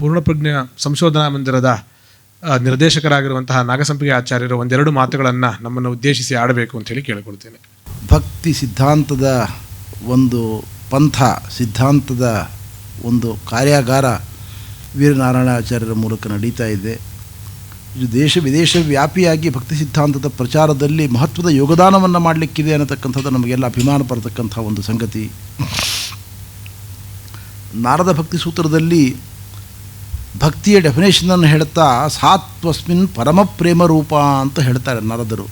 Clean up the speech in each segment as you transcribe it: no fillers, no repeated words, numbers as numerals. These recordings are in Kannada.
ಪೂರ್ಣಪ್ರಜ್ಞ ಸಂಶೋಧನಾ ಮಂದಿರದ ನಿರ್ದೇಶಕರಾಗಿರುವಂತಹ ನಾಗಸಂಪಿಗೆ ಆಚಾರ್ಯರು ಒಂದೆರಡು ಮಾತುಗಳನ್ನು ನಮ್ಮನ್ನು ಉದ್ದೇಶಿಸಿ ಆಡಬೇಕು ಅಂತ ಹೇಳಿ ಕೇಳಿಕೊಳ್ತೇನೆ. ಭಕ್ತಿ ಸಿದ್ಧಾಂತದ ಒಂದು ಪಂಥ, ಸಿದ್ಧಾಂತದ ಒಂದು ಕಾರ್ಯಾಗಾರ ವೀರನಾರಾಯಣಾಚಾರ್ಯರ ಮೂಲಕ ನಡೀತಾ ಇದೆ. ಇದು ದೇಶ ವಿದೇಶ ವ್ಯಾಪಿಯಾಗಿ ಭಕ್ತಿ ಸಿದ್ಧಾಂತದ ಪ್ರಚಾರದಲ್ಲಿ ಮಹತ್ವದ ಯೋಗದಾನವನ್ನು ಮಾಡಲಿಕ್ಕಿದೆ ಅನ್ನತಕ್ಕಂಥದ್ದು ನಮಗೆಲ್ಲ ಅಭಿಮಾನ ಪಡ್ತಕ್ಕಂಥ ಒಂದು ಸಂಗತಿ. ನಾರದ ಭಕ್ತಿ ಸೂತ್ರದಲ್ಲಿ ಭಕ್ತಿಯ ಡೆಫಿನೇಷನನ್ನು ಹೇಳ್ತಾ ಸಾತ್ವಸ್ಮಿನ್ ಪರಮ ಪ್ರೇಮ ರೂಪ ಅಂತ ಹೇಳ್ತಾರೆ ನಾರದರು.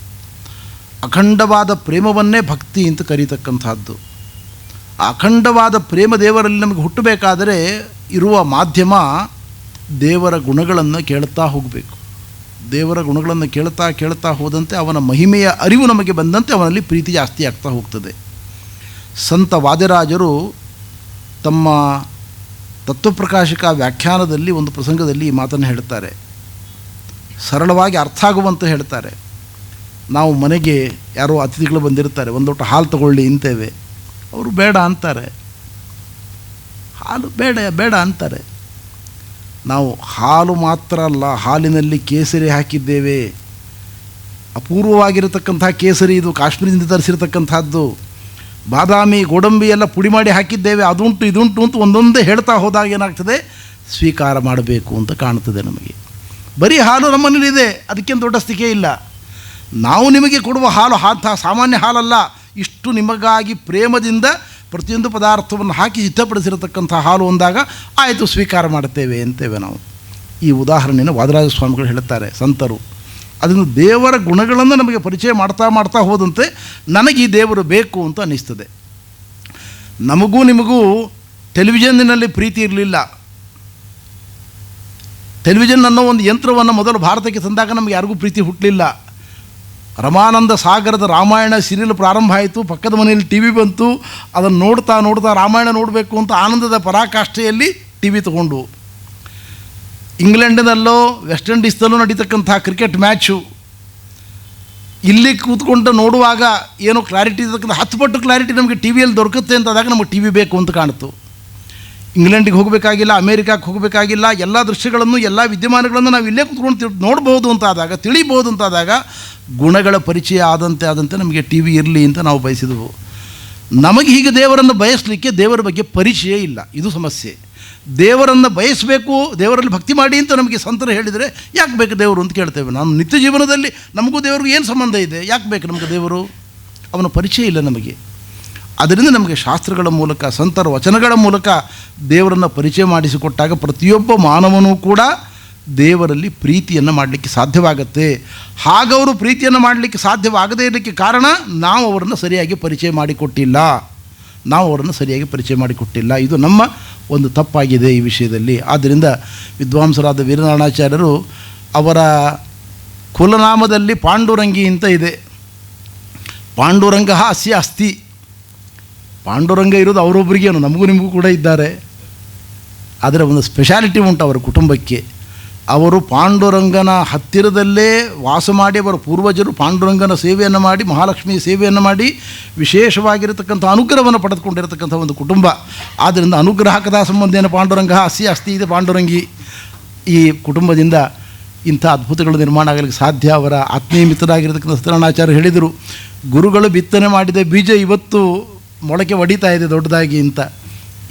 ಅಖಂಡವಾದ ಪ್ರೇಮವನ್ನೇ ಭಕ್ತಿ ಅಂತ ಕರೀತಕ್ಕಂಥದ್ದು. ಅಖಂಡವಾದ ಪ್ರೇಮ ದೇವರಲ್ಲಿ ನಮಗೆ ಹುಟ್ಟಬೇಕಾದರೆ ಇರುವ ಮಾಧ್ಯಮ ದೇವರ ಗುಣಗಳನ್ನು ಕೇಳ್ತಾ ಹೋಗಬೇಕು. ದೇವರ ಗುಣಗಳನ್ನು ಕೇಳ್ತಾ ಹೋದಂತೆ ಅವನ ಮಹಿಮೆಯ ಅರಿವು ನಮಗೆ ಬಂದಂತೆ ಅವನಲ್ಲಿ ಪ್ರೀತಿ ಜಾಸ್ತಿ ಆಗ್ತಾ ಹೋಗ್ತದೆ. ಸಂತ ವಾದಿರಾಜರು ತಮ್ಮ ತತ್ವಪ್ರಕಾಶಕ ವ್ಯಾಖ್ಯಾನದಲ್ಲಿ ಒಂದು ಪ್ರಸಂಗದಲ್ಲಿ ಈ ಮಾತನ್ನು ಹೇಳ್ತಾರೆ. ಸರಳವಾಗಿ ಅರ್ಥ ಆಗುವಂತ ಹೇಳ್ತಾರೆ. ನಾವು ಮನೆಗೆ ಯಾರೋ ಅತಿಥಿಗಳು ಬಂದಿರ್ತಾರೆ, ಒಂದು ಲೋಟ ಹಾಲು ತಗೊಳ್ಳಿ ಅಂತೇವೆ. ಅವರು ಬೇಡ ಅಂತಾರೆ, ಹಾಲು ಬೇಡ ಅಂತಾರೆ. ನಾವು ಹಾಲು ಮಾತ್ರ ಅಲ್ಲ, ಹಾಲಿನಲ್ಲಿ ಕೇಸರಿ ಹಾಕಿದ್ದೇವೆ. ಅಪೂರ್ವವಾಗಿರತಕ್ಕಂಥ ಕೇಸರಿ, ಇದು ಕಾಶ್ಮೀರದಿಂದ ತರಿಸಿರತಕ್ಕಂಥದ್ದು. ಬಾದಾಮಿ ಗೋಡಂಬಿ ಎಲ್ಲ ಪುಡಿ ಮಾಡಿ ಹಾಕಿದ್ದೇವೆ, ಅದುಂಟು ಇದುಂಟು ಅಂತ ಒಂದೊಂದೇ ಹೇಳ್ತಾ ಹೋದಾಗ ಏನಾಗ್ತದೆ, ಸ್ವೀಕಾರ ಮಾಡಬೇಕು ಅಂತ ಕಾಣ್ತದೆ ನಮಗೆ. ಬರೀ ಹಾಲು ನಮ್ಮನೇಲಿದೆ, ಅದಕ್ಕೇನು ದೊಡ್ಡ ಸ್ಥಿಕೆ ಇಲ್ಲ. ನಾವು ನಿಮಗೆ ಕೊಡುವ ಹಾಲು ಸಾಮಾನ್ಯ ಹಾಲಲ್ಲ, ಇಷ್ಟು ನಿಮಗಾಗಿ ಪ್ರೇಮದಿಂದ ಪ್ರತಿಯೊಂದು ಪದಾರ್ಥವನ್ನು ಹಾಕಿ ಸಿದ್ಧಪಡಿಸಿರತಕ್ಕಂಥ ಹಾಲು ಅಂದಾಗ ಆಯಿತು ಸ್ವೀಕಾರ ಮಾಡ್ತೇವೆ ಅಂತೇವೆ ನಾವು. ಈ ಉದಾಹರಣೆಯನ್ನು ವಾದರಾಜ ಸ್ವಾಮಿಗಳು ಹೇಳುತ್ತಾರೆ ಸಂತರು. ಅದನ್ನು ದೇವರ ಗುಣಗಳನ್ನು ನಮಗೆ ಪರಿಚಯ ಮಾಡ್ತಾ ಹೋದಂತೆ ನನಗೆ ಈ ದೇವರು ಬೇಕು ಅಂತ ಅನ್ನಿಸ್ತದೆ. ನಮಗೂ ನಿಮಗೂ ಟೆಲಿವಿಷನ್ನಿನಲ್ಲಿ ಪ್ರೀತಿ ಇರಲಿಲ್ಲ. ಟೆಲಿವಿಷನ್ ಅನ್ನೋ ಒಂದು ಯಂತ್ರವನ್ನು ಮೊದಲು ಭಾರತಕ್ಕೆ ತಂದಾಗ ನಮಗೆ ಯಾರಿಗೂ ಪ್ರೀತಿ ಹುಟ್ಟಲಿಲ್ಲ. ರಮಾನಂದ ಸಾಗರದ ರಾಮಾಯಣ ಸೀರಿಯಲ್ ಪ್ರಾರಂಭ ಆಯಿತು, ಪಕ್ಕದ ಮನೆಯಲ್ಲಿ ಟಿ ವಿ ಬಂತು. ಅದನ್ನು ನೋಡ್ತಾ ರಾಮಾಯಣ ನೋಡಬೇಕು ಅಂತ ಆನಂದದ ಪರಾಕಾಷ್ಠೆಯಲ್ಲಿ ಟಿ ವಿ ತಗೊಂಡು, ಇಂಗ್ಲೆಂಡಿನಲ್ಲೋ ವೆಸ್ಟ್ ಇಂಡೀಸ್ನಲ್ಲೋ ನಡೀತಕ್ಕಂಥ ಕ್ರಿಕೆಟ್ ಮ್ಯಾಚು ಇಲ್ಲಿ ಕೂತ್ಕೊಂಡು ನೋಡುವಾಗ ಏನೋ ಕ್ಲಾರಿಟಿ ಇರತಕ್ಕಂಥ 10 ಪಟ್ಟು ಕ್ಲಾರಿಟಿ ನಮಗೆ ಟಿ ವಿಯಲ್ಲಿ ದೊರಕುತ್ತೆ ಅಂತಾದಾಗ ನಮಗೆ ಟಿ ವಿ ಬೇಕು ಅಂತ ಕಾಣಿತು. ಇಂಗ್ಲೆಂಡಿಗೆ ಹೋಗಬೇಕಾಗಿಲ್ಲ, ಅಮೇರಿಕಕ್ಕೆ ಹೋಗಬೇಕಾಗಿಲ್ಲ, ಎಲ್ಲ ದೃಶ್ಯಗಳನ್ನು ಎಲ್ಲ ವಿದ್ಯಮಾನಗಳನ್ನು ನಾವು ಇಲ್ಲೇ ಕೂತ್ಕೊಂಡು ನೋಡ್ಬೋದು ಅಂತಾದಾಗ, ತಿಳಿಬೋದು ಅಂತಾದಾಗ ಗುಣಗಳ ಪರಿಚಯ ಆದಂತೆ ನಮಗೆ ಟಿ ವಿ ಇರಲಿ ಅಂತ ನಾವು ಬಯಸಿದೆವು. ನಮಗೆ ಹೀಗೆ ದೇವರನ್ನು ಬಯಸಲಿಕ್ಕೆ ದೇವರ ಬಗ್ಗೆ ಪರಿಚಯ ಇಲ್ಲ, ಇದು ಸಮಸ್ಯೆ. ದೇವರನ್ನು ಬಯಸಬೇಕು, ದೇವರಲ್ಲಿ ಭಕ್ತಿ ಮಾಡಿ ಅಂತ ನಮಗೆ ಸಂತರು ಹೇಳಿದರೆ ಯಾಕೆ ಬೇಕು ದೇವರು ಅಂತ ಕೇಳ್ತೇವೆ. ನಮ್ಮ ನಿತ್ಯ ಜೀವನದಲ್ಲಿ ನಮಗೂ ದೇವರಿಗೂ ಏನು ಸಂಬಂಧ ಇದೆ, ಯಾಕೆ ಬೇಕು ನಮಗೆ ದೇವರು? ಅವನ ಪರಿಚಯ ಇಲ್ಲ ನಮಗೆ. ಅದರಿಂದ ನಮಗೆ ಶಾಸ್ತ್ರಗಳ ಮೂಲಕ, ಸಂತರ ವಚನಗಳ ಮೂಲಕ ದೇವರನ್ನು ಪರಿಚಯ ಮಾಡಿಸಿಕೊಟ್ಟಾಗ ಪ್ರತಿಯೊಬ್ಬ ಮಾನವನೂ ಕೂಡ ದೇವರಲ್ಲಿ ಪ್ರೀತಿಯನ್ನು ಮಾಡಲಿಕ್ಕೆ ಸಾಧ್ಯವಾಗತ್ತೆ. ಹಾಗವರು ಪ್ರೀತಿಯನ್ನು ಮಾಡಲಿಕ್ಕೆ ಸಾಧ್ಯವಾಗದೇ ಇರಲಿಕ್ಕೆ ಕಾರಣ ನಾವು ಅವರನ್ನು ಸರಿಯಾಗಿ ಪರಿಚಯ ಮಾಡಿಕೊಟ್ಟಿಲ್ಲ. ಇದು ನಮ್ಮ ಒಂದು ತಪ್ಪಾಗಿದೆ ಈ ವಿಷಯದಲ್ಲಿ. ಆದ್ದರಿಂದ ವಿದ್ವಾಂಸರಾದ ವೀರನಾರಾಯಣಾಚಾರ್ಯರು ಅವರ ಕುಲನಾಮದಲ್ಲಿ ಪಾಂಡುರಂಗಿ ಅಂತ ಇದೆ. ಪಾಂಡುರಂಗ ಅಸ್ಯ ಅಸ್ತಿ. ಪಾಂಡುರಂಗ ಇರೋದು ಅವರೊಬ್ಬರಿಗೇನು, ನಮಗೂ ನಿಮಗೂ ಕೂಡ ಇದ್ದಾರೆ. ಆದರೆ ಒಂದು ಸ್ಪೆಷಾಲಿಟಿ ಉಂಟು ಅವರ ಕುಟುಂಬಕ್ಕೆ. ಅವರು ಪಾಂಡುರಂಗನ ಹತ್ತಿರದಲ್ಲೇ ವಾಸ ಮಾಡಿ, ಅವರ ಪೂರ್ವಜರು ಪಾಂಡುರಂಗನ ಸೇವೆಯನ್ನು ಮಾಡಿ, ಮಹಾಲಕ್ಷ್ಮಿಯ ಸೇವೆಯನ್ನು ಮಾಡಿ ವಿಶೇಷವಾಗಿರತಕ್ಕಂಥ ಅನುಗ್ರಹವನ್ನು ಪಡೆದುಕೊಂಡಿರತಕ್ಕಂಥ ಒಂದು ಕುಟುಂಬ. ಆದ್ದರಿಂದ ಅನುಗ್ರಹಕದ ಸಂಬಂಧೇನ ಪಾಂಡುರಂಗ ಅಸ್ಯ ಅಸ್ತಿ ಇದೆ ಪಾಂಡುರಂಗಿ. ಈ ಕುಟುಂಬದಿಂದ ಇಂಥ ಅದ್ಭುತಗಳು ನಿರ್ಮಾಣ ಆಗಲಿಕ್ಕೆ ಸಾಧ್ಯ. ಅವರ ಆತ್ಮೀಯ ಮಿತ್ರರಾಗಿರತಕ್ಕಂಥ ಸತ್ಯನಾರಾಯಣಾಚಾರ್ಯ ಹೇಳಿದರು, ಗುರುಗಳು ಬಿತ್ತನೆ ಮಾಡಿದ ಬೀಜ ಇವತ್ತು ಮೊಳಕೆ ಒಡಿತಾ ಇದೆ ದೊಡ್ಡದಾಗಿ ಅಂತ.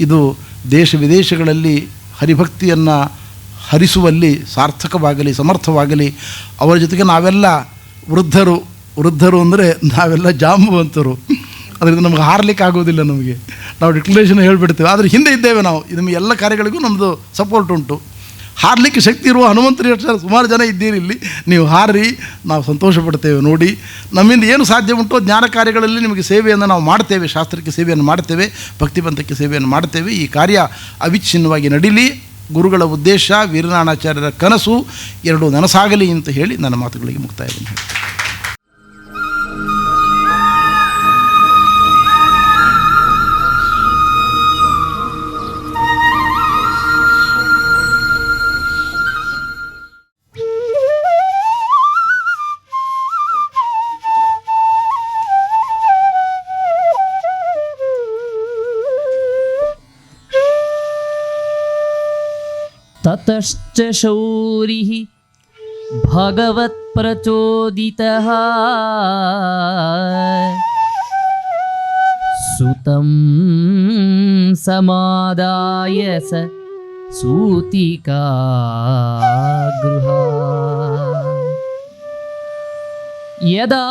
ಇದು ದೇಶ ವಿದೇಶಗಳಲ್ಲಿ ಹರಿಭಕ್ತಿಯನ್ನು ಹರಿಸುವಲ್ಲಿ ಸಾರ್ಥಕವಾಗಲಿ, ಸಮರ್ಥವಾಗಲಿ. ಅವರ ಜೊತೆಗೆ ನಾವೆಲ್ಲ ವೃದ್ಧರು ಅಂದರೆ ನಾವೆಲ್ಲ ಜಾಂಬುವಂತರು. ಅದರಿಂದ ನಮಗೆ ಹಾರಲಿಕ್ಕೆ ಆಗೋದಿಲ್ಲ. ನಾವು ಡಿಕ್ಲರೇಷನ್ ಹೇಳಿಬಿಡ್ತೇವೆ, ಆದರೆ ಹಿಂದೆ ಇದ್ದೇವೆ ನಾವು. ನಮ್ಮ ಎಲ್ಲ ಕಾರ್ಯಗಳಿಗೂ ನಮ್ಮದು ಸಪೋರ್ಟ್ ಉಂಟು. ಹಾರಲಿಕ್ಕೆ ಶಕ್ತಿ ಇರುವ ಹನುಮಂತರು ಸುಮಾರು ಜನ ಇದ್ದೀರಿ ಇಲ್ಲಿ. ನೀವು ಹಾರಿ, ನಾವು ಸಂತೋಷ ಪಡ್ತೇವೆ ನೋಡಿ. ನಮ್ಮಿಂದ ಏನು ಸಾಧ್ಯ ಉಂಟೋ ಜ್ಞಾನ ಕಾರ್ಯಗಳಲ್ಲಿ ನಿಮಗೆ ಸೇವೆಯನ್ನು ನಾವು ಮಾಡ್ತೇವೆ, ಶಾಸ್ತ್ರಕ್ಕೆ ಸೇವೆಯನ್ನು ಮಾಡ್ತೇವೆ, ಭಕ್ತಿಪಂಥಕ್ಕೆ ಸೇವೆಯನ್ನು ಮಾಡ್ತೇವೆ. ಈ ಕಾರ್ಯ ಅವಿಚ್ಛಿನ್ನವಾಗಿ ನಡೀಲಿ. ಗುರುಗಳ ಉದ್ದೇಶ, ವೀರನಾರಾಯಣಾಚಾರ್ಯರ ಕನಸು ಎರಡೂ ನನಸಾಗಲಿ ಅಂತ ಹೇಳಿ ನನ್ನ ಮಾತುಗಳಿಗೆ ಮುಕ್ತಾಯವನ್ನು ಹೇಳ್ತೇನೆ. ತತಶ್ಚ ಶೌರಿಃ ಭಗವತ್ಪ್ರಚೋದಿತಃ ಸುತಂ ಸಮಾದಾಯ ಸ ಸೂತಿಕಾ ಗೃಹಾತ್ ಯದಾ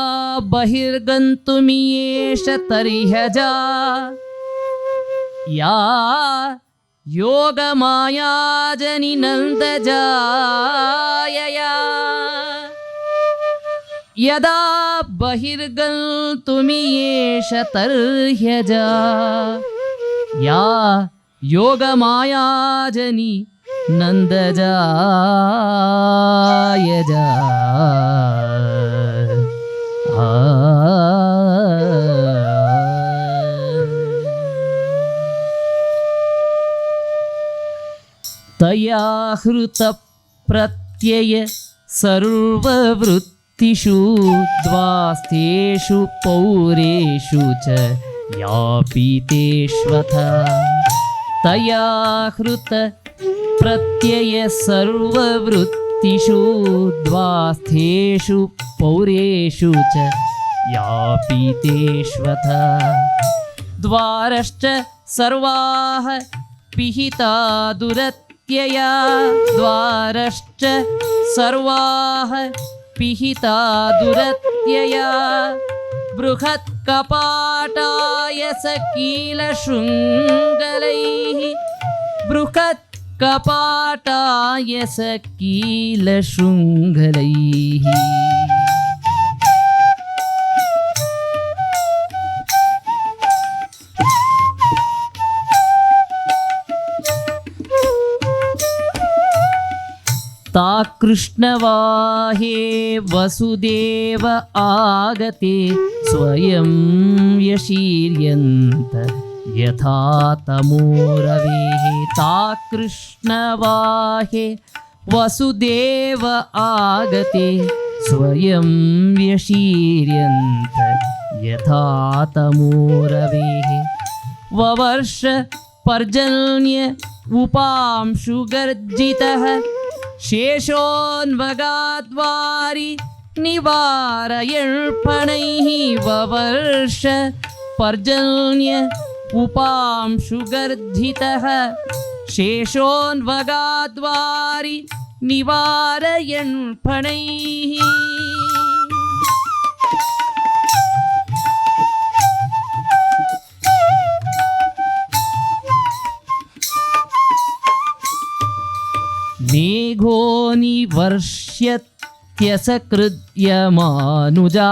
ಬಹಿರ್ಗन्तುಮಿಯೇಷ ತರ್ಹ್ಯಜಾ ಯಾ ಯೋಗಮಾಯಾಜನಿ ನಂದಜಾಯಯಾ ಯದಾ ಬಹಿರ್ಗन्तುಮಿಯೇಷ ತರ್ಹ್ಯಜಾ ಯಾ ಯೋಗಮಾಯಾಜನಿ ನಂದಜಾಯಜಾ ತಯಾ ಹೃತ ಪ್ರತ್ಯಯ ಸರ್ವವೃತ್ತಿಷು ದ್ವಾಸ್ಥೇಷು ಪೌರೇಷು ಚ ಯಾಪೀತೇಷ್ವಥ ತಯಾ ಹೃತ ಪ್ರತ್ಯಯ ಸರ್ವವೃತ್ತಿಷು ದ್ವಾಸ್ಥೇಷು ಪೌರೇಷು ಚ ಯಾಪೀತೇಷ್ವಥ ದ್ವಾರಶ್ಚ ಸರ್ವಾಃ ಪಿಹಿತಾ ದುರತ್ಯಯಾ ದ್ವಾರಶ್ಚ ಸರ್ವಾಃ ಪಿಹಿತಾ ದುರತ್ಯಯಾ ಬೃಹತ್ ಕಪಾಟಾಯ ಸಕೀಲ ಶೃಂಗಲೈಃ ಬೃಹತ್ ಕಪಾಟಾಯ ಸಕೀಲ ಶೃಂಗಲೈಃ ತಾ ಕೃಷ್ಣವಾಹೇ ವಸುದೇವ ಆಗತೆ ಸ್ವಯಂ ಯಶೀರ್ಯಂತ ಯಥಾ ತಮೋರವೇಃ ತಾ ಕೃಷ್ಣವಾಹೇ ವಸುದೇವ ಆಗತೆ ಸ್ವಯಂ ಯಶೀರ್ಯಂತ ಯಥಾ ತಮೋರವೇಃ ವವರ್ಷ ಪರ್ಜನ್ಯ ಉಪಾಂಶುಗರ್ಜಿತಃ ಶೇಷೋನ್ವಗಾದ್ವಾರಿ ನಿವಾರಯರ್ಪಣೈಃ ವವರ್ಷ ಪರ್ಜನ್ಯ ಉಪಾಂಶುಗರ್ಜಿತಃ ಶೇಷೋನ್ವಗಾದ್ವಾರಿ ನಿವಾರಯರ್ಪಣೈಃ ಮೇಘೋ ನಿವರ್ಷ್ಯತ್ಯಸಕೃತ್ಯ ಮಾನುಜಾ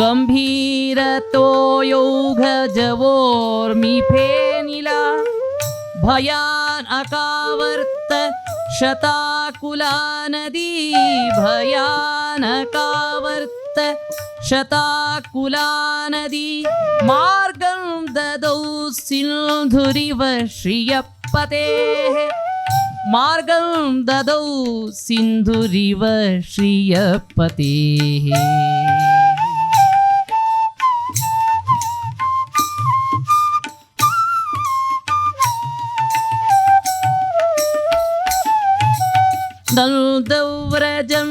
ಗಂಭೀರತೋ ಯೌಘಜವೋರ್ಮಿಫೇನಿಲಾ ಭಯಾನ್ ಅಕಾವರ್ತ ಶತಾಕುಲಾ ನದೀ ಭಯಾನ್ ಅಕಾವರ್ತ ಶತಾಕುಲಾ ನದೀ ಮಾರ್ಗಂ ದದೌ ಸಿಂಧುರಿವ ಶ್ರಿಯಪತೇಃ ಮಾರ್ಗಂ ದದೌ ಸಿಂಧುರಿವ ಶ್ರಿಯಪತೇಃ ನಂದವ್ರಜಂ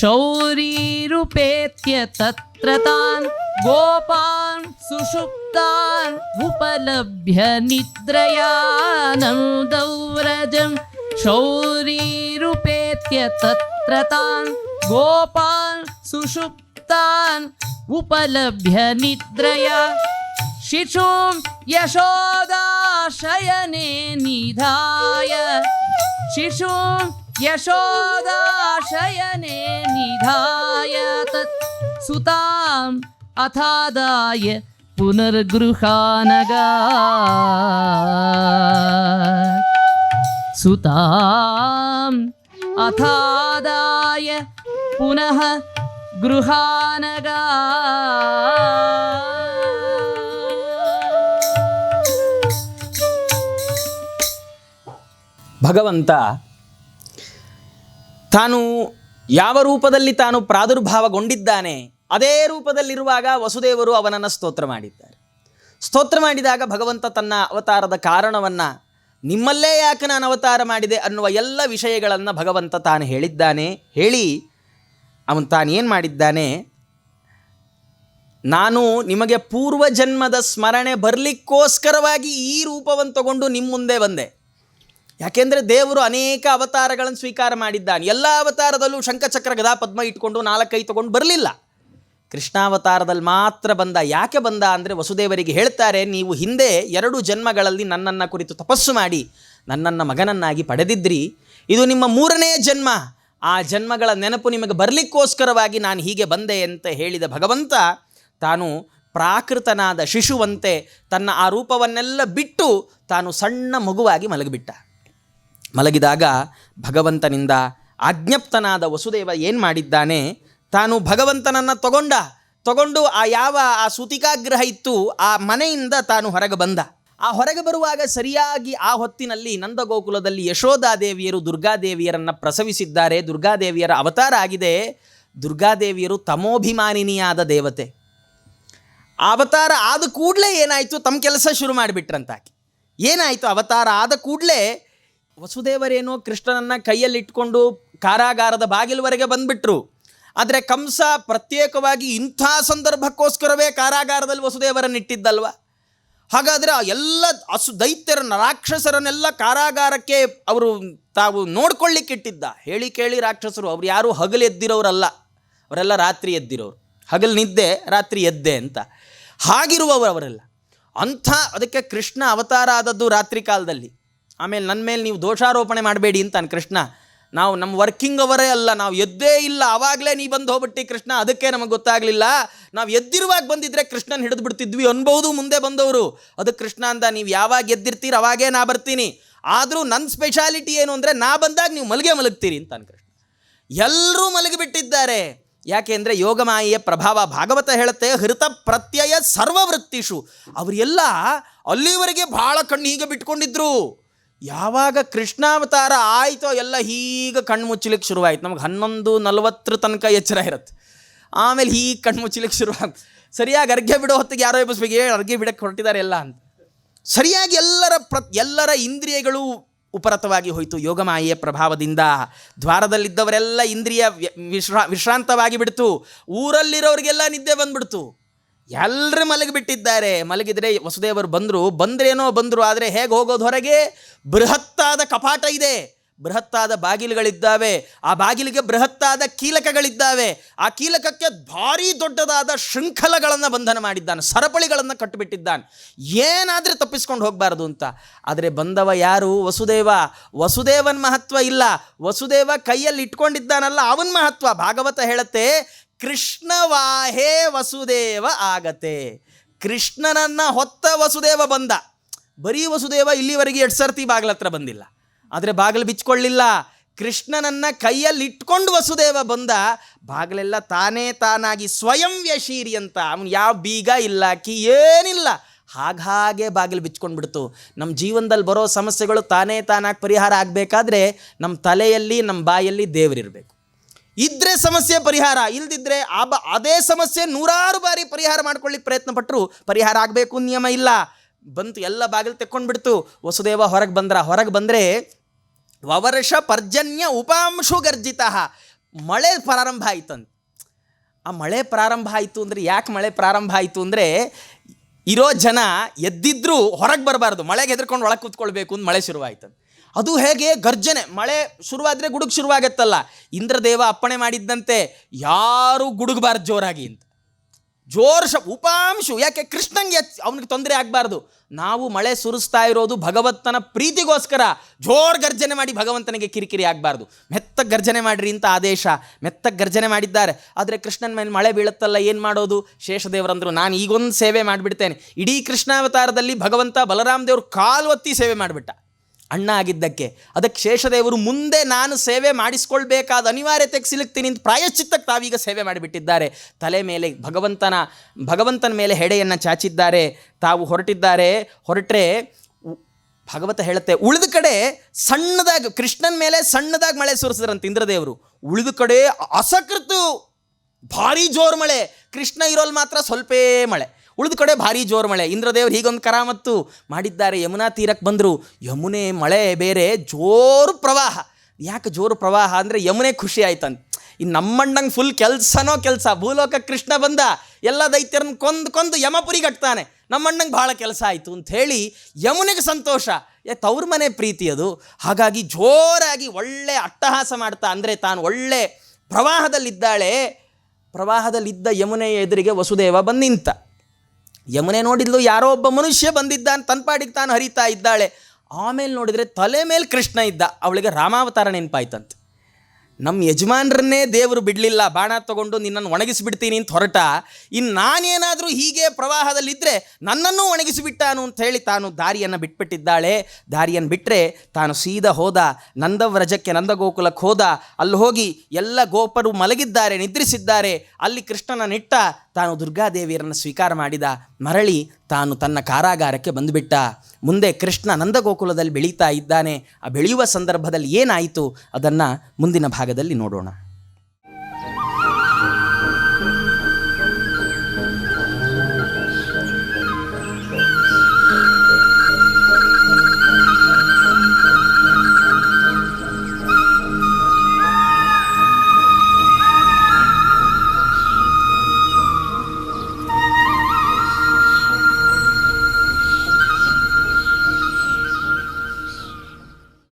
ಶೌರೀರುಪೇತ್ಯ ತತ್ರ ತಾನ್ ಗೋಪಾನ್ ಸುಷುಪ್ತಾನ್ ಉಪಲಭ್ಯ ನಿದ್ರಯಾ ನಂದವ್ರಜಂ ಶೌರೀರುಪೇತ್ಯ ತತ್ರ ತಾನ್ ಗೋಪಾನ್ ಸುಷುಪ್ತಾನ್ ಉಪಲಭ್ಯ ನಿದ್ರಯಾ ಶಿಶುಂ ಯಶೋದಾಶಯನೆ ನಿಧಾಯ ಶಿಶುಂ ಯಶೋದಾಶಯನೆ ನಿಧಾಯ ತತ್ ಸುತಾಂ ಅಥಾದಾಯ ಪುನರ್ಗೃಹಾನಗಾ ಸುತಾಂ ಅಥಾದಾಯ ಪುನಃ ಗೃಹಾನಗಾ ಭಗವಂತ ತಾನು ಯಾವ ರೂಪದಲ್ಲಿ ತಾನು ಪ್ರಾದುರ್ಭಾವಗೊಂಡಿದ್ದಾನೆ ಅದೇ ರೂಪದಲ್ಲಿರುವಾಗ ವಸುದೇವರು ಅವನನ್ನು ಸ್ತೋತ್ರ ಮಾಡಿದ್ದಾರೆ. ಸ್ತೋತ್ರ ಮಾಡಿದಾಗ ಭಗವಂತ ತನ್ನ ಅವತಾರದ ಕಾರಣವನ್ನು ನಿಮ್ಮಲ್ಲೇ ಯಾಕೆ ನಾನು ಅವತಾರ ಮಾಡಿದೆ ಅನ್ನುವ ಎಲ್ಲ ವಿಷಯಗಳನ್ನು ಭಗವಂತ ತಾನು ಹೇಳಿದ್ದಾನೆ. ಹೇಳಿ ಅವನು ತಾನೇನು ಮಾಡಿದ್ದಾನೆ, ನಾನು ನಿಮಗೆ ಪೂರ್ವಜನ್ಮದ ಸ್ಮರಣೆ ಬರಲಿಕ್ಕೋಸ್ಕರವಾಗಿ ಈ ರೂಪವನ್ನು ತಗೊಂಡು ನಿಮ್ಮ ಮುಂದೆ ಬಂದೆ. ಯಾಕೆಂದರೆ ದೇವರು ಅನೇಕ ಅವತಾರಗಳನ್ನು ಸ್ವೀಕಾರ ಮಾಡಿದ್ದಾನೆ. ಎಲ್ಲ ಅವತಾರದಲ್ಲೂ ಶಂಖಚಕ್ರ ಗದಾ ಪದ್ಮ ಇಟ್ಕೊಂಡು 4 ಕೈ ತಗೊಂಡು ಬರಲಿಲ್ಲ. ಕೃಷ್ಣಾವತಾರದಲ್ಲಿ ಮಾತ್ರ ಬಂದ. ಯಾಕೆ ಬಂದ ಅಂದರೆ ವಸುದೇವರಿಗೆ ಹೇಳ್ತಾರೆ, ನೀವು ಹಿಂದೆ 2 ಜನ್ಮಗಳಲ್ಲಿ ನನ್ನನ್ನು ಕುರಿತು ತಪಸ್ಸು ಮಾಡಿ ನನ್ನನ್ನು ಮಗನನ್ನಾಗಿ ಪಡೆದಿದ್ರಿ. ಇದು ನಿಮ್ಮ 3ನೇ ಜನ್ಮ. ಆ ಜನ್ಮಗಳ ನೆನಪು ನಿಮಗೆ ಬರಲಿಕ್ಕೋಸ್ಕರವಾಗಿ ನಾನು ಹೀಗೆ ಬಂದೆ ಅಂತ ಹೇಳಿದ ಭಗವಂತ ತಾನು ಪ್ರಾಕೃತನಾದ ಶಿಶುವಂತೆ ತನ್ನ ಆ ರೂಪವನ್ನೆಲ್ಲ ಬಿಟ್ಟು ತಾನು ಸಣ್ಣ ಮಗುವಾಗಿ ಮಲಗಿಬಿಟ್ಟ. ಮಲಗಿದಾಗ ಭಗವಂತನಿಂದ ಆಜ್ಞಪ್ತನಾದ ವಸುದೇವ ಏನು ಮಾಡಿದ್ದಾನೆ, ತಾನು ಭಗವಂತನನ್ನು ತಗೊಂಡು ಆ ಸೂತಿಕಾಗ್ರಹ ಇತ್ತು ಆ ಮನೆಯಿಂದ ತಾನು ಹೊರಗೆ ಬಂದ. ಆ ಹೊರಗೆ ಬರುವಾಗ ಸರಿಯಾಗಿ ಆ ಹೊತ್ತಿನಲ್ಲಿ ನಂದಗೋಕುಲದಲ್ಲಿ ಯಶೋಧಾದೇವಿಯರು ದುರ್ಗಾದೇವಿಯರನ್ನು ಪ್ರಸವಿಸಿದ್ದಾರೆ. ದುರ್ಗಾದೇವಿಯರ ಅವತಾರ ಆಗಿದೆ. ದುರ್ಗಾದೇವಿಯರು ತಮೋಭಿಮಾನಿನಿಯಾದ ದೇವತೆ. ಅವತಾರ ಆದ ಕೂಡಲೇ ಏನಾಯಿತು, ತಮ್ಮ ಕೆಲಸ ಶುರು ಮಾಡಿಬಿಟ್ರಂತಾಕೆ. ಏನಾಯಿತು, ಅವತಾರ ಆದ ಕೂಡಲೇ ವಸುದೇವರೇನೋ ಕೃಷ್ಣನನ್ನು ಕೈಯಲ್ಲಿಟ್ಕೊಂಡು ಕಾರಾಗಾರದ ಬಾಗಿಲುವರೆಗೆ ಬಂದುಬಿಟ್ರು. ಆದರೆ ಕಂಸ ಪ್ರತ್ಯೇಕವಾಗಿ ಇಂಥ ಸಂದರ್ಭಕ್ಕೋಸ್ಕರವೇ ಕಾರಾಗಾರದಲ್ಲಿ ವಸುದೇವರನ್ನಿಟ್ಟಿದ್ದಲ್ವ. ಹಾಗಾದರೆ ಎಲ್ಲ ದೈತ್ಯರನ್ನು ರಾಕ್ಷಸರನ್ನೆಲ್ಲ ಕಾರಾಗಾರಕ್ಕೆ ಅವರು ತಾವು ನೋಡ್ಕೊಳ್ಳಿಕ್ಕಿಟ್ಟಿದ್ದ. ಹೇಳಿ ಕೇಳಿ ರಾಕ್ಷಸರು ಅವ್ರು ಯಾರೂ ಹಗಲು ಎದ್ದಿರೋರಲ್ಲ, ಅವರೆಲ್ಲ ರಾತ್ರಿ ಎದ್ದಿರೋರು. ಹಗಲು ನಿದ್ದೆ, ರಾತ್ರಿ ಎದ್ದೆ ಅಂತ ಹಾಗಿರುವವರು ಅವರೆಲ್ಲ. ಅದಕ್ಕೆ ಕೃಷ್ಣ ಅವತಾರ ಆದದ್ದು ರಾತ್ರಿ ಕಾಲದಲ್ಲಿ. ಆಮೇಲೆ ನನ್ನ ಮೇಲೆ ನೀವು ದೋಷಾರೋಪಣೆ ಮಾಡಬೇಡಿ ಅಂತಾನೆ ಕೃಷ್ಣ. ನಮ್ಮ ವರ್ಕಿಂಗ್ ಅವರೇ ಅಲ್ಲ, ನಾವು ಎದ್ದೇ ಇಲ್ಲ, ಆವಾಗಲೇ ನೀ ಬಂದು ಹೋಗ್ಬಿಟ್ಟು ಕೃಷ್ಣ, ಅದಕ್ಕೆ ನಮಗೆ ಗೊತ್ತಾಗಲಿಲ್ಲ. ನಾವು ಎದ್ದಿರುವಾಗ ಬಂದಿದ್ದರೆ ಕೃಷ್ಣನ ಹಿಡಿದು ಬಿಡ್ತಿದ್ವಿ ಅನ್ಬೋದು ಮುಂದೆ ಬಂದವರು. ಅದಕ್ಕೆ ಕೃಷ್ಣ ಅಂದ, ನೀವು ಯಾವಾಗ ಎದ್ದಿರ್ತೀರಿ ಅವಾಗೇ ನಾ ಬರ್ತೀನಿ. ಆದರೂ ನನ್ನ ಸ್ಪೆಷಾಲಿಟಿ ಏನು ಅಂದರೆ ನಾ ಬಂದಾಗ ನೀವು ಮಲಗ್ತೀರಿ ಅಂತಾನೆ ಕೃಷ್ಣ. ಎಲ್ಲರೂ ಮಲಗಿಬಿಟ್ಟಿದ್ದಾರೆ. ಯಾಕೆ ಅಂದರೆ ಯೋಗಮಾಯೆಯ ಪ್ರಭಾವ. ಭಾಗವತ ಹೇಳುತ್ತೆ, ಹೃತ ಪ್ರತ್ಯಯ ಸರ್ವವೃತ್ತಿಷು. ಅವರೆಲ್ಲ ಅಲ್ಲಿವರೆಗೆ ಭಾಳ ಕಣ್ಣು ಹೀಗೆ ಬಿಟ್ಕೊಂಡಿದ್ರು. ಯಾವಾಗ ಕೃಷ್ಣಾವತಾರ ಆಯಿತೋ ಎಲ್ಲ ಹೀಗೆ ಕಣ್ಣು ಮುಚ್ಚಲಿಕ್ಕೆ ಶುರುವಾಯಿತು. ನಮಗೆ 11:40 ತನಕ ಎಚ್ಚರ ಇರುತ್ತೆ. ಆಮೇಲೆ ಹೀಗೆ ಕಣ್ಣು ಮುಚ್ಚಲಿಕ್ಕೆ ಶುರುವಾಗಿ ಸರಿಯಾಗಿ ಅರ್ಘ್ಯ ಬಿಡೋ ಹೊತ್ತಿಗೆ ಯಾರೋ ಎಬ್ಬಿಸ್ಬೇಕು, ಅರ್ಘ್ಯ ಬಿಡಕ್ಕೆ ಹೊರಟಿದ್ದಾರೆ ಎಲ್ಲ ಅಂತ. ಸರಿಯಾಗಿ ಎಲ್ಲರ ಇಂದ್ರಿಯಗಳು ಉಪರತವಾಗಿ ಹೋಯಿತು ಯೋಗಮಾಯೆಯ ಪ್ರಭಾವದಿಂದ. ದ್ವಾರದಲ್ಲಿದ್ದವರೆಲ್ಲ ಇಂದ್ರಿಯ ವಿಶ್ರಾಂತವಾಗಿ ಬಿಡ್ತು. ಊರಲ್ಲಿರೋರಿಗೆಲ್ಲ ನಿದ್ದೆ ಬಂದ್ಬಿಡ್ತು. ಎಲ್ಲರೂ ಮಲಗಿಬಿಟ್ಟಿದ್ದಾರೆ. ಮಲಗಿದರೆ ವಸುದೇವರು ಬಂದ್ರೇನೋ ಆದರೆ ಹೇಗೆ ಹೋಗೋದು ಹೊರಗೆ? ಬೃಹತ್ತಾದ ಕಪಾಟ ಇದೆ, ಬೃಹತ್ತಾದ ಬಾಗಿಲುಗಳಿದ್ದಾವೆ. ಆ ಬಾಗಿಲಿಗೆ ಬೃಹತ್ತಾದ ಕೀಲಕಗಳಿದ್ದಾವೆ. ಆ ಕೀಲಕಕ್ಕೆ ಭಾರೀ ದೊಡ್ಡದಾದ ಶೃಂಖಲಗಳನ್ನು ಬಂಧನ ಮಾಡಿದ್ದಾನೆ, ಸರಪಳಿಗಳನ್ನು ಕಟ್ಟಿಬಿಟ್ಟಿದ್ದಾನೆ, ಏನಾದರೂ ತಪ್ಪಿಸ್ಕೊಂಡು ಹೋಗಬಾರ್ದು ಅಂತ. ಆದರೆ ಬಂದವ ಯಾರು? ವಸುದೇವನ ಮಹತ್ವ ಇಲ್ಲ. ವಸುದೇವ ಕೈಯಲ್ಲಿ ಇಟ್ಕೊಂಡಿದ್ದಾನಲ್ಲ ಅವನ ಮಹತ್ವ. ಭಾಗವತ ಹೇಳುತ್ತೆ, ಕೃಷ್ಣವಾಹೇ ವಸುದೇವ ಆಗತೆ. ಕೃಷ್ಣನನ್ನು ಹೊತ್ತ ವಸುದೇವ ಬಂದ. ಬರೀ ವಸುದೇವ ಇಲ್ಲಿವರೆಗೆ 2 ಸರ್ತಿ ಬಾಗಿಲತ್ರ ಬಂದಿಲ್ಲ, ಆದರೆ ಬಾಗಿಲು ಬಿಚ್ಕೊಳ್ಳಿಲ್ಲ. ಕೃಷ್ಣನನ್ನು ಕೈಯಲ್ಲಿ ಇಟ್ಕೊಂಡು ವಸುದೇವ ಬಂದ. ಬಾಗಿಲೆಲ್ಲ ತಾನಾಗಿ ಸ್ವಯಂ ಯಶೀರಿ ಅಂತ. ಅವನು ಯಾವ ಬೀಗ ಇಲ್ಲ, ಕೀ ಏನಿಲ್ಲ, ಹಾಗೆ ಬಾಗಿಲು ಬಿಚ್ಕೊಂಡ್ಬಿಡ್ತು. ನಮ್ಮ ಜೀವನದಲ್ಲಿ ಬರೋ ಸಮಸ್ಯೆಗಳು ತಾನಾಗಿ ಪರಿಹಾರ ಆಗಬೇಕಾದ್ರೆ ನಮ್ಮ ತಲೆಯಲ್ಲಿ ನಮ್ಮ ಬಾಯಲ್ಲಿ ದೇವರಿರಬೇಕು. ಇದ್ದರೆ ಸಮಸ್ಯೆ ಪರಿಹಾರ, ಇಲ್ದಿದ್ರೆ ಅದೇ ಸಮಸ್ಯೆ 100 ಬಾರಿ ಪರಿಹಾರ ಮಾಡ್ಕೊಳ್ಳಿಕ್ಕೆ ಪ್ರಯತ್ನ ಪಟ್ಟರು ಪರಿಹಾರ ಆಗಬೇಕು ನಿಯಮ ಇಲ್ಲ. ಬಂತು, ಎಲ್ಲ ಬಾಗಿಲು ತೆಕ್ಕೊಂಡ್ಬಿಡ್ತು. ವಸುದೇವ ಹೊರಗೆ ಬಂದರೆ ವವರ್ಷ ಪರ್ಜನ್ಯ ಉಪಾಂಶು ಗರ್ಜಿತ. ಮಳೆ ಪ್ರಾರಂಭ ಆಯ್ತಂತ. ಆ ಮಳೆ ಪ್ರಾರಂಭ ಆಯಿತು ಅಂದರೆ, ಯಾಕೆ ಮಳೆ ಪ್ರಾರಂಭ ಆಯಿತು ಅಂದರೆ, ಇರೋ ಜನ ಎದ್ದಿದ್ರೂ ಹೊರಗೆ ಬರಬಾರ್ದು, ಮಳೆಗೆ ಹೆದರ್ಕೊಂಡು ಒಳಗೆ ಕೂತ್ಕೊಳ್ಬೇಕು ಅಂತ ಮಳೆ ಶುರುವಾಯ್ತಂತ. ಅದು ಹೇಗೆ? ಗರ್ಜನೆ. ಮಳೆ ಶುರುವಾದರೆ ಗುಡುಗು ಶುರುವಾಗತ್ತಲ್ಲ. ಇಂದ್ರದೇವ ಅಪ್ಪಣೆ ಮಾಡಿದ್ದಂತೆ ಯಾರೂ ಗುಡುಗಬಾರ್ದು ಜೋರಾಗಿ ಅಂತ. ಉಪಾಂಶು. ಯಾಕೆ? ಕೃಷ್ಣಂಗೆ ಅವನಿಗೆ ತೊಂದರೆ ಆಗಬಾರ್ದು. ನಾವು ಮಳೆ ಸುರಿಸ್ತಾ ಇರೋದು ಭಗವಂತನ ಪ್ರೀತಿಗೋಸ್ಕರ. ಜೋರು ಗರ್ಜನೆ ಮಾಡಿ ಭಗವಂತನಿಗೆ ಕಿರಿಕಿರಿ ಆಗಬಾರ್ದು. ಮೆತ್ತಗೆ ಗರ್ಜನೆ ಮಾಡಿರಿ ಅಂತ ಆದೇಶ. ಮೆತ್ತಗೆ ಗರ್ಜನೆ ಮಾಡಿದ್ದಾರೆ. ಆದರೆ ಕೃಷ್ಣನ ಮೇಲೆ ಮಳೆ ಬೀಳುತ್ತಲ್ಲ, ಏನು ಮಾಡೋದು? ಶೇಷದೇವರಂದರು, ನಾನು ಈಗೊಂದು ಸೇವೆ ಮಾಡಿಬಿಡ್ತೇನೆ. ಇಡೀ ಕೃಷ್ಣಾವತಾರದಲ್ಲಿ ಭಗವಂತ ಬಲರಾಮ ದೇವರು ಕಾಲು ಒತ್ತಿ ಸೇವೆ ಮಾಡಿಬಿಟ್ಟ ಅಣ್ಣ ಆಗಿದ್ದಕ್ಕೆ. ಅದಕ್ಕೆ ಶೇಷದೇವರು ಮುಂದೆ ನಾನು ಸೇವೆ ಮಾಡಿಸ್ಕೊಳ್ಬೇಕಾದ ಅನಿವಾರ್ಯತೆಗೆ ಸಿಲುಕ್ತೀನಿ ಅಂತ ಪ್ರಾಯಶ್ಚಿತ್ತಕ್ಕೆ ತಾವೀಗ ಸೇವೆ ಮಾಡಿಬಿಟ್ಟಿದ್ದಾರೆ. ತಲೆ ಮೇಲೆ ಭಗವಂತನ ಮೇಲೆ ಹೆಡೆಯನ್ನು ಚಾಚಿದ್ದಾರೆ. ತಾವು ಹೊರಟ್ರೆ ಭಾಗವತ ಹೇಳುತ್ತೆ, ಉಳಿದ ಕಡೆ ಸಣ್ಣದಾಗಿ ಕೃಷ್ಣನ ಮೇಲೆ ಸಣ್ಣದಾಗಿ ಮಳೆ ಸುರಿಸಿದ್ರಂತ ಇಂದ್ರದೇವರು. ಉಳಿದ ಕಡೆ ಅಸಕೃತು ಭಾರೀ ಜೋರು ಮಳೆ. ಕೃಷ್ಣ ಇರೋಲ್ಲಿ ಮಾತ್ರ ಸ್ವಲ್ಪೇ ಮಳೆ. ಉಳಿದ ಕಡೆ ಭಾರಿ ಜೋರು ಮಳೆ. ಇಂದ್ರದೇವರು ಹೀಗೊಂದು ಕರಾಮತ್ತು ಮಾಡಿದ್ದಾರೆ. ಯಮುನಾ ತೀರಕ್ಕೆ ಬಂದರು. ಯಮುನೆ ಮಳೆ ಬೇರೆ, ಜೋರು ಪ್ರವಾಹ. ಯಾಕೆ ಜೋರು ಪ್ರವಾಹ ಅಂದರೆ ಯಮುನೆ ಖುಷಿ ಆಯ್ತಂತ. ಇನ್ನು ನಮ್ಮಣ್ಣಂಗೆ ಫುಲ್ ಕೆಲಸನೋ ಕೆಲಸ. ಭೂಲೋಕ ಕೃಷ್ಣ ಬಂದ, ಎಲ್ಲ ದೈತ್ಯರನ್ನ ಕೊಂದು ಯಮಪುರಿಗೆ ಕಟ್ತಾನೆ. ನಮ್ಮಣ್ಣಂಗೆ ಭಾಳ ಕೆಲಸ ಆಯಿತು ಅಂಥೇಳಿ ಯಮುನೆಗೆ ಸಂತೋಷ. ತವ್ರ ಮನೆ ಪ್ರೀತಿ ಅದು. ಹಾಗಾಗಿ ಜೋರಾಗಿ ಒಳ್ಳೆ ಅಟ್ಟಹಾಸ ಮಾಡ್ತಾ, ಅಂದರೆ ತಾನು ಒಳ್ಳೆ ಪ್ರವಾಹದಲ್ಲಿದ್ದಾಳೆ. ಪ್ರವಾಹದಲ್ಲಿದ್ದ ಯಮುನೆಯ ಎದುರಿಗೆ ವಸುದೇವ ಬಂದು ನಿಂತ. ಯಮುನೆ ನೋಡಿದ್ಲು, ಯಾರೋ ಒಬ್ಬ ಮನುಷ್ಯ ಬಂದಿದ್ದಾನೆ, ತನ್ನ ಪಾಡಿಗೆ ತಾನು ಹರಿತಾ ಇದ್ದಾಳೆ. ಆಮೇಲೆ ನೋಡಿದರೆ ತಲೆ ಮೇಲೆ ಕೃಷ್ಣ ಇದ್ದ. ಅವಳಿಗೆ ರಾಮಾವತಾರ ನೆನಪಾಯ್ತಂತೆ. ನಮ್ಮ ಯಜಮಾನ್ರನ್ನೇ ದೇವರು ಬಿಡಲಿಲ್ಲ, ಬಾಣ ತಗೊಂಡು ನಿನ್ನನ್ನು ಒಣಗಿಸಿಬಿಡ್ತೀನಿ ಅಂತ ಹೊರಟ. ಇನ್ನು ನಾನೇನಾದರೂ ಹೀಗೆ ಪ್ರವಾಹದಲ್ಲಿದ್ದರೆ ನನ್ನನ್ನೂ ಒಣಗಿಸಿಬಿಟ್ಟಾನು ಅಂತ ಹೇಳಿ ತಾನು ದಾರಿಯನ್ನು ಬಿಟ್ಬಿಟ್ಟಿದ್ದಾಳೆ. ದಾರಿಯನ್ನು ಬಿಟ್ಟರೆ ತಾನು ಸೀದಾ ಹೋದ ನಂದವ್ರಜಕ್ಕೆ, ನಂದಗೋಕುಲಕ್ಕೆ ಹೋದ. ಅಲ್ಲಿ ಹೋಗಿ ಎಲ್ಲ ಗೋಪರು ಮಲಗಿದ್ದಾರೆ, ನಿದ್ರಿಸಿದ್ದಾರೆ. ಅಲ್ಲಿ ಕೃಷ್ಣನ ನಿಟ್ಟ. ತಾನು ದುರ್ಗಾದೇವಿಯರನ್ನು ಸ್ವೀಕಾರ ಮಾಡಿದ. ಮರಳಿ ತಾನು ತನ್ನ ಕಾರಾಗಾರಕ್ಕೆ ಬಂದುಬಿಟ್ಟ. ಮುಂದೆ ಕೃಷ್ಣ ನಂದಗೋಕುಲದಲ್ಲಿ ಬೆಳೀತಾ ಇದ್ದಾನೆ. ಆ ಬೆಳೆಯುವ ಸಂದರ್ಭದಲ್ಲಿ ಏನಾಯಿತು ಅದನ್ನು ಮುಂದಿನ ಭಾಗದಲ್ಲಿ ನೋಡೋಣ.